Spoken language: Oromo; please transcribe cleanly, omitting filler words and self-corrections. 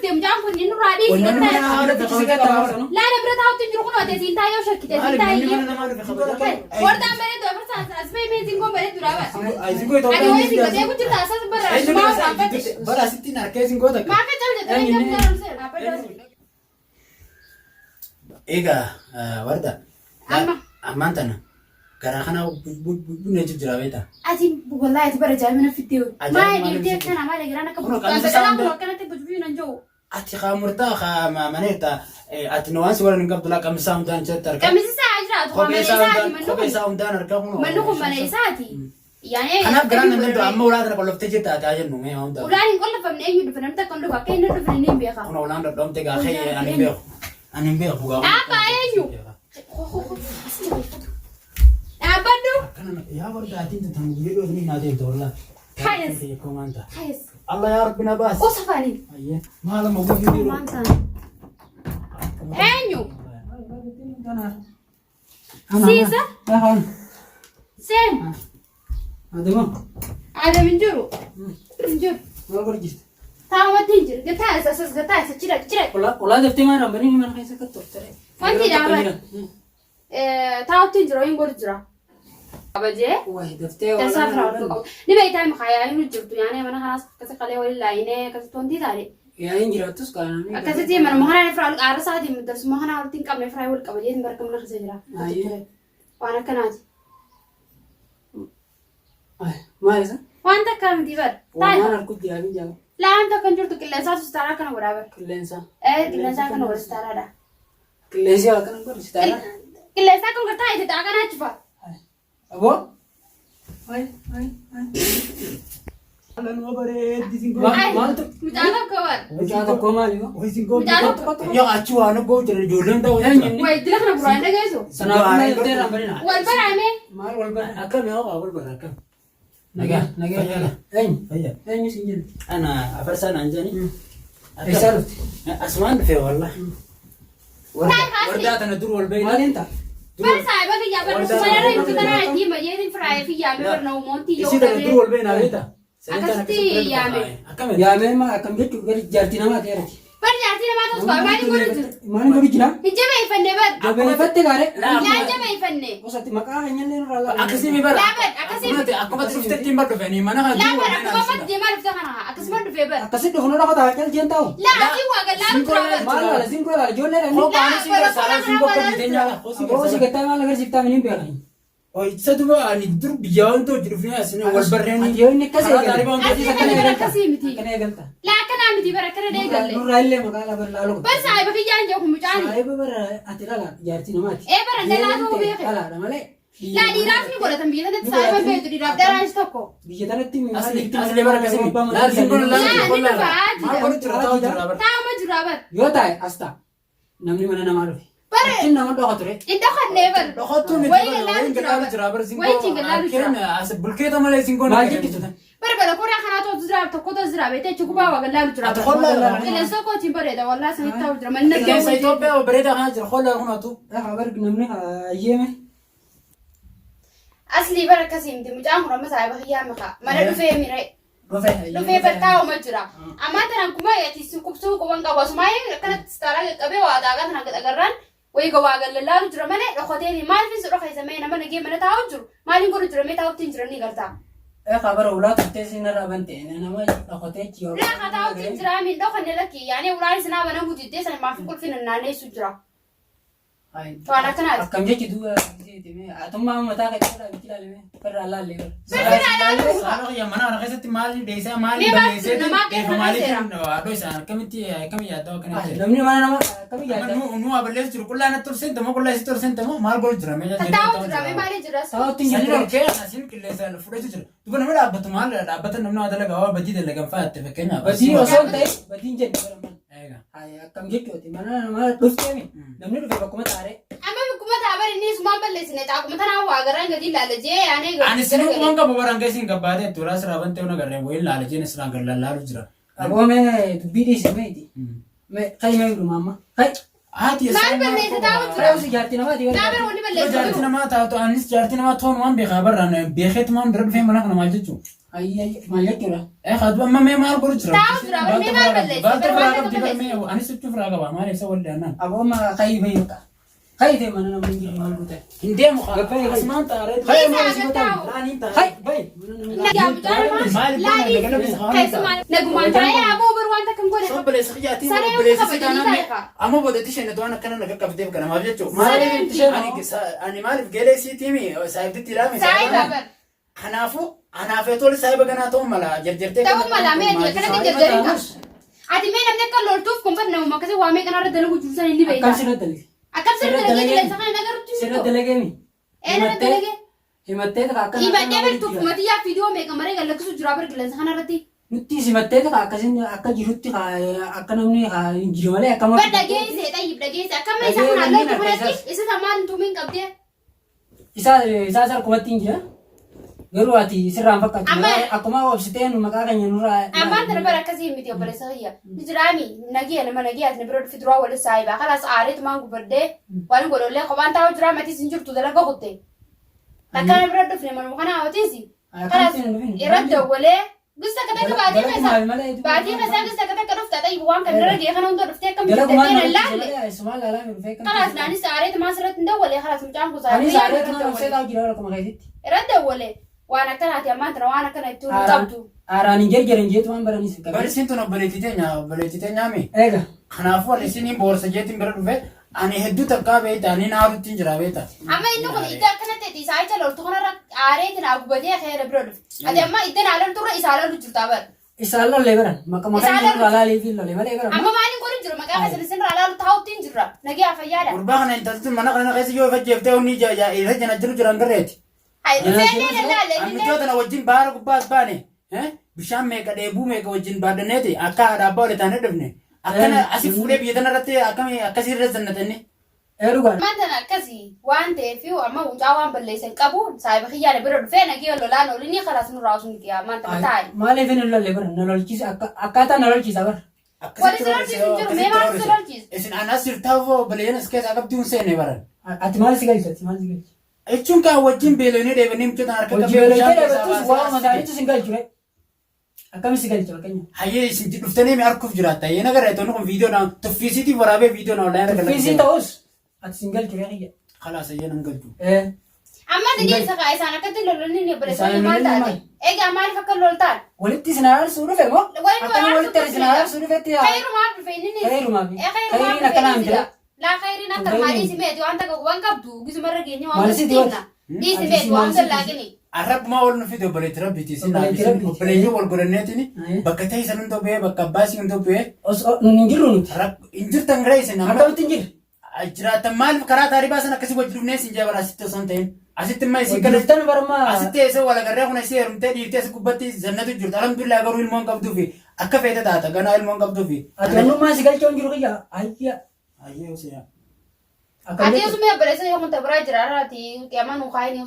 دفتم جام كن إنه رادي لا أنا برا تاوت تجرو كنا تزين تايو شكل تزين تايو ورد عم بريد برا أسمع مين زين كم بريد درابة أنا وين زين كده كنت تاسس برا برا ستين أركيزين كودا ما في تلجة تلجة إيجا وردا أمانتنا كراخنا بنجيب جرابيتا أتي والله تبرج من في الديو ما يدي كان عمال يجرانا كبر كان كانت بتجيبين نجو أتي خامرتا خا منيتا أتنوانس ولا نقبض لك أم سام دان شتر كم ساعة إجراء خبي سام دان أركبونه منكم من ساعتي يعني أنا قرأنا ندو أما ولادنا كلهم تجي تاجر نومي هم ده ولادي كلهم فمن أي يدفن أنت كلهم كأي ندفن نيم بيخا أنا ولادنا كلهم تجا خي أنا بيخ بقى أبا أيو أبدو كنا يا ورد أتين تتمجيد وذني نادي دولا خيس خيس الله يا ربنا باس وصفاني أيه ما له موجود أيو سيسا سين هذا من جرو من جرو ما برجست تاما تنجر قتاس أساس قتاس تشرك ولا دفتي ما رمبني من خيسة كتر ترى فانتي دعوة تاو تنجر وين برجرا أبجي واحد دفتي تسافر نبي تايم خيال نجرت يعني أنا خلاص كذا قليل ولا إنه كذا تونتي تاري يا إنجيل تسكان كذا تي من مهنا نفرع عرسة دي مدرس مهنا أرتين كم نفرع ولا قبلين بركم نخزجرا وأنا كناج ما إذا وأنت كم ديبر وأنا أركض يا بيجا لا أنت كن جرت كل إنسان تستارا كنا برابر كلنسا كل إنسان كنا برستارا ده كلنسا كنا برستارا كل إنسان كنا كتاي تدعى كنا أشوفه أبو هاي أنا نوبرة ديزين ما أنت مجانا كور مجانا كوماليو ويزين كو يا أشوا أنا كو ترى جولن ده ويدي لك نبرة عندك إيشو سنابنا يبتدي رمبنا والبر عمي ما والبر أكمل يا والبر أكمل نجا أين سنجن أنا أفرسان أنجاني إيسالت أسمان في والله وردات أنا دور والبين ما أنت بس سايبك يا بس سوالنا يمكن أنا عندي ما يدين فراي في يامي برنو مونتي يوم إيش ده دور والبين عليها أكستي يامي أكمل يا مين ما أكمل جت غير جارتنا ما تيارتي برجعتي لما تسمع ما يقولون ما نقول جنا هجما يفني بر جبنا فتة غيره لا هجما يفني وسات مكان هنيل رالا أكسي بر لا بر أكسي أكو ما تشوف تتيم بر فيني ما أنا لا بر أكو ما بدي ما عرفت أنا أكسي ما في بر أكسي دخلنا راه ده كل جين تاو لا أيوة قال لا ترى ما لا لازم كلا جولة رني هو كان سينجر سارا سينجر كبيرة هو سكتة ما لغير سكتة منين بيعني أو يتصدق أني دور بيجاون تو جرفني أسنى والبراني أديو إنك كذا أكسي متي كنا يقلتا لا كنا متي بر كنا ده قال نور رايله مقالة برلالو بس سايبك يجان جوهم مجاني سايب بر أتلا جارتي نماتي إيه بر لا تو بيخ لا لا ماله لا دي رافني ولا تنبيه ده سايبك بيت دي راف ده راستكو بيجي ترى تيم أصلي بر كسي لا سينجر لا ما كنت تراو جرابر تاما جرابر يوتاي أستا نمني من أنا معروف كنا ما دخلتره إنت خد نيفر دخلتوا من وين قلنا جرابر سينجر وين تنقل كنا أسب بالكيتا ما لازم كنا ما جيت كده بربلا كورا خناتو زراب تكوتا زراب إنت شكوبا وقلا جراب أدخل لا إلا سوكو تيمبري ده والله سنيتا وجرا من كيف نرجع سيتوبيا وبريدة هاجر خلا هنا تو خبر نمني أيامه أصلي بركة سيمتي مجامرة مسايبك يا مخا ما ندفع ميري لفي برتاو مجرا أما ترى كم يأتي سوق سوق وانك بسماي كانت استارا كبي واداغا تنا كأجران ويجواجل الله جرا منه رخوتيني ما في سرخ يسمينا من نجي من تاوجر ما نقول جرا مي تاو تنجرني قرتا خبر أولاد تتسين رابنتين أنا ما أخوتي يوم لا خطاو تنجرا من دو خلنا لك يعني أولاد سنا بنا وجدي سنا ما في كل فين الناني سجرا فأنا كنا كم جت دوا أتوم ما متى كده بكلا ليه كر الله ليه سارة يا منا أنا خسرت مال ديسا مال بديسة كيف مالي كنا أدوي سان كم يا كنا نمني ما أنا كم يا نو أبليس تقول كل أنا ترسين تمو كل أنا ترسين تمو مال قول جرا ميجا خطاو جرا مي مالي جرا تاو سنين تنجرا كي ناسين كل سال فريش جرا تقول نمر أبتو مال أبتو نمنا هذا لقى هو بدي ده لقى فات فكنا بدي وصل تاي بدي جن أيوة هاي كم جت وتي ما ترسين نمني رفيق بكم تاري أما بكم تعبر إني سمان بلسنا تعب مثلا واجران قدي لا لجي يعني أنا سنو كمان كباران كيسين كبارة تراس رابن تيونا كرره وين لالجي نسنا كرلا لالو جرا أبو मैं बीड़ी से मैं थी मैं कहीं मैं गुरु मामा कहीं هاتي ما بلسنا تعب فرا उसे जाती ना बात تعبر وني جارتنا بلسنا ما تاو أنيس جارتنا ما ثون وان بخبر أنا بخيت ما ندرب فيه منا كنا ما جتشو Maal jechuudha? Khadu amma mee maal godhu jira? Taa'u jira, mee maal balleessi? Baalta Bara biraa waan qabdi akka bara mee anis sitti ofirraa qaba maal ibsa walli annaan. Abooma kayi bayu ka. Kayi ta'e mana nama hin jiru maal goote? Hin deemu Gabbee kayi. asmaan taaree. Kayi Isa maal agartaa si gootan? hoo? Laaniin taaree. Kayi bayi. Obboleessa xiyyaatti obboleessa sigaanaa amma boodatti isheen waan akkana naga qabdeef kana maal jechuudha. Ani maaliif geelee siitiimi saayibditti ilaame. Kanaafuu anaafee tole saayiba ganaa ta'uu mala jarjartee. Ta'uu mala mee kanatti jarjarin qaba. Ati mee namni akka loltuuf kun fadna uumma akkasii waa mee kanarra dalagu jiru sana inni beektaa. Akkam sirratti dalage. Akkam sirratti dalagee qilleensa kana nagarutti jiru. Sirratti dalageemi. Eenyutti dalagee? Himattee ta'a akkana. Himadhee beektuuf uummatiyyaa fiidiyoo meeqa maree gallakkisu jira bar qilleensa kanarratti. Nuti simattee ta'a akkasiin akka jirutti akka namni hin jiru malee akkama. Bar dhageesse xayyib dhageesse akkama isa kun halluu kanatti isa tamaan tumiin qabdee. Isaa sarkumatti hin jira. Garuu ati sirraan fakkaatu. Akkuma obsitee nu maqaa keenya nurraa. Ammaan tana bara akkasii miti obboleessa kiyya. Jiraami nagiya nama nagiyaati na bira dhufi duraa waliin saayibaa kalaas aareetu maan gubaddee waan godhollee kophaan taa'u jiraa matis hin jirtu dalaga kutte. Akka na bira dhufne manuma kana hawwatiisi. Kalaas irratti dawwalee gusta akka takka baatii keessa gusta akka takka dhufta ta'ii waan kan dara gee kana hunda dhuftee akkam jirtee na laalle. Kalaas naanis aareetu maas irratti hin dawwalee kalaas mucaan kusaa. Anis aareetu maas irratti dawwalee. Waan akkanaati ammaan tana waan akkana itti qabdu. Aaraan hin jarjaran jeetu waan baraniif qabu. Barsiin tun obboleettitee nyaame. Eega. Kanaafuu wal isin boorsa jeetiin bira dhufe ani hedduu takkaa beekta ani naarutti hin jira beekta. Amma inni kun idda akkana ta'e isaa icha loltu kanarra aareetiin haa gubatee keera bira dhufe. Ati amma iddan haa loltu irra isaa loltu jirta bara. Isaan lollee baran maqaa jirru alaalee fi lollee malee baran. Amma maaliin godhu jiru maqaa keessa isin irraa alaalu taa'utti hin jirra. Nagaa fayyaadha. Gurbaa kana intalti mana kana keessa yoo ifajjeeftee hunni irra jana jiru jiran garreeti. Ammittoota na wajjin baara gubbaas baane bishaan meeqa dheebuu meeqa wajjin baaddanneeti akka haadha abbaa waliin taanee dhufne akkana asii fuudhee biyya tana irratti akkasii irra zannatanne. Maantana akkasii waan ta'eef amma mucaa waan balleessan qabu saayiba kiyyaadha bira dhufee nagee lolaan oolini kalaas nurraa osoo miti maanta taa'e. Maaliif hin lolle bara na lolchiisa akkaataa na lolchiisa bara. Walitti lolchiisu jiru mee maal si lolchiisu? Isin anas jirtaafoo baleeyyan as keessa qabdii hin seenne baran. Ati maal si galchatti maal si galchi? Jechuun kan wajjin beelonii deebanii mucaa harka qabee beelonii deebattus waa masaanitu sin galchu akkami si galcha fakkeenya. Hayyee isin dhuftanii mee arguuf jiraatta hayyee nagarra toonni kun viidiyoodhaan tuffisiitiif waraabee viidiyoodhaan online irra tuffisii ta'us ati sin galchu hiyya. Kalaas hayyee nan galchu. Amma dhigee isa kaa isaan akkatti lolonni ni obboleessanii maal taate? Egaa maaliif akka loltaan? Walitti isin araarsuu dhufe moo? Akkana walitti isin araarsuu dhufetti yaa. Khayrumaaf dhufe inni ni. Khayrumaaf. Khayriin akkanaa miti. Laa khayriin akka maalii si meeti waan takka waan qabdu gisumarra geenye waan qabdu. Dhiisi meeti waan dallaaqini. Arrabuma wal nufi obboleetti rabbiiti sin obboleeyyi wal godhanneetini bakka ta'e san hundoo ba'ee bakka abbaa si hundoo ba'ee. Nun hin jirru nuti. Hin jirtan gara isin akkamitti hin jirre. Jiraatan maaliif karaa taaribaa san akkasii wajji dhufnee isin jabara asitti osoo hin ta'in. Asitti immoo isin kana Wajjirtan barmaa. asitti eessa wal agarree kun isii heerumtee dhiiftee as gubbatti zannatu jirtu. Alhamdulillah garuu ilmoon qabduu fi akka feete taata ganaa ilmoon qabduu fi. Ati onnummaa si galchoo hin jiru kiyya. Ayya. Ayyee osoo yaa. Ati osoo mee obboleessa yoo kun ta'e biraa jira ati qiyama nuu kaayini.